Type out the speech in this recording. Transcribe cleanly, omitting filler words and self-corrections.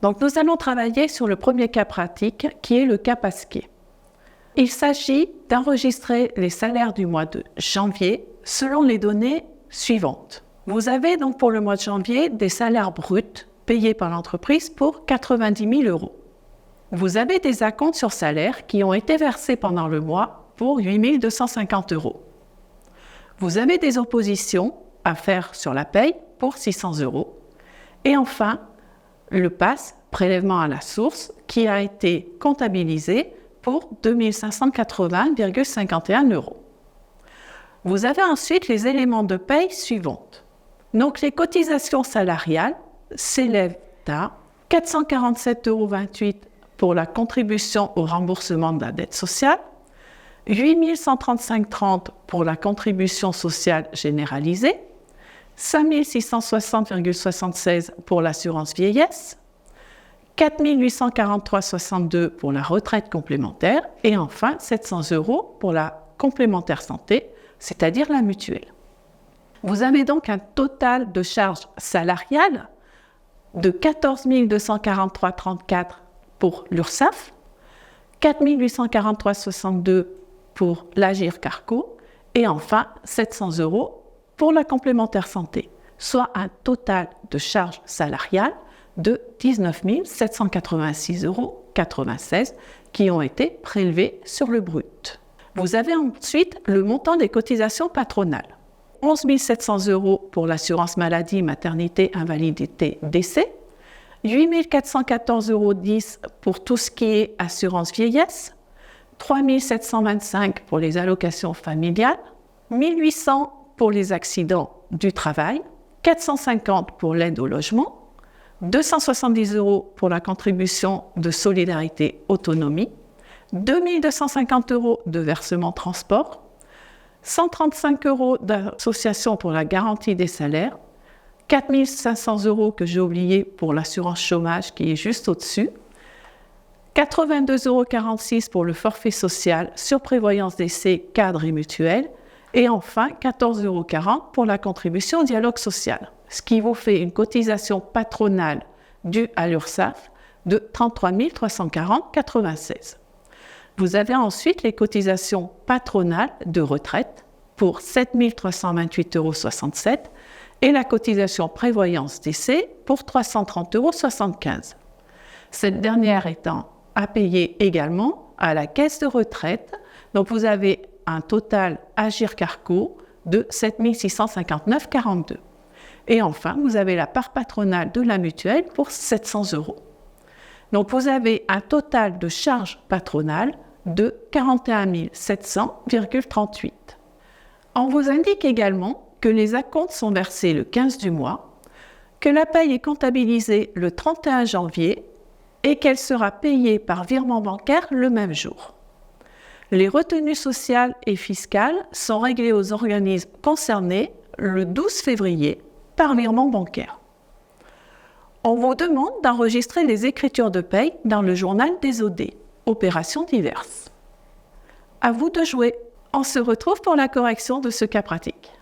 Donc nous allons travailler sur le premier cas pratique qui est le cas Pasquier. Il s'agit d'enregistrer les salaires du mois de janvier selon les données suivantes. Vous avez donc pour le mois de janvier des salaires bruts payés par l'entreprise pour 90 000 €. Vous avez des acomptes sur salaire qui ont été versés pendant le mois pour 8 250 €. Vous avez des oppositions à faire sur la paye pour 600 €. Et enfin, le PAS, prélèvement à la source, qui a été comptabilisé pour 2 580,51 €. Vous avez ensuite les éléments de paye suivants. Donc, les cotisations salariales s'élèvent à 447,28 € pour la contribution au remboursement de la dette sociale, 8 135,30 € pour la contribution sociale généralisée, 5 660,76 € pour l'assurance vieillesse, 4 843,62 € pour la retraite complémentaire et enfin 700 € pour la complémentaire santé, c'est-à-dire la mutuelle. Vous avez donc un total de charges salariales de 14 243,34 € pour l'URSSAF, 4 843,62 € pour l'Agirc-Arrco et enfin 700 € pour la complémentaire santé, soit un total de charges salariales de 19 786,96 € qui ont été prélevés sur le brut. Vous avez ensuite le montant des cotisations patronales. 11 700 € pour l'assurance maladie, maternité, invalidité, décès, 8 414,10 € pour tout ce qui est assurance vieillesse, 3 725 € pour les allocations familiales, 1 800 € pour les accidents du travail, 450 € pour l'aide au logement, 270 € pour la contribution de solidarité autonomie, 2 250 € de versement transport, 135 € d'association pour la garantie des salaires, 4 500 € que j'ai oublié pour l'assurance chômage qui est juste au-dessus, 82,46 € pour le forfait social sur prévoyance décès, cadre et mutuelle, et enfin 14,40 € pour la contribution au dialogue social, ce qui vous fait une cotisation patronale due à l'URSSAF de 33 340,96 €. Vous avez ensuite les cotisations patronales de retraite pour 7 328,67 € et la cotisation prévoyance décès pour 330,75 €. Cette dernière étant à payer également à la caisse de retraite. Donc vous avez un total Agirc-Arrco de 7 659,42 €. Et enfin, vous avez la part patronale de la mutuelle pour 700 €. Donc vous avez un total de charges patronales de 41 700,38 €. On vous indique également que les acomptes sont versés le 15 du mois, que la paye est comptabilisée le 31 janvier et qu'elle sera payée par virement bancaire le même jour. Les retenues sociales et fiscales sont réglées aux organismes concernés le 12 février par virement bancaire. On vous demande d'enregistrer les écritures de paye dans le journal des OD, opérations diverses. À vous de jouer. On se retrouve pour la correction de ce cas pratique.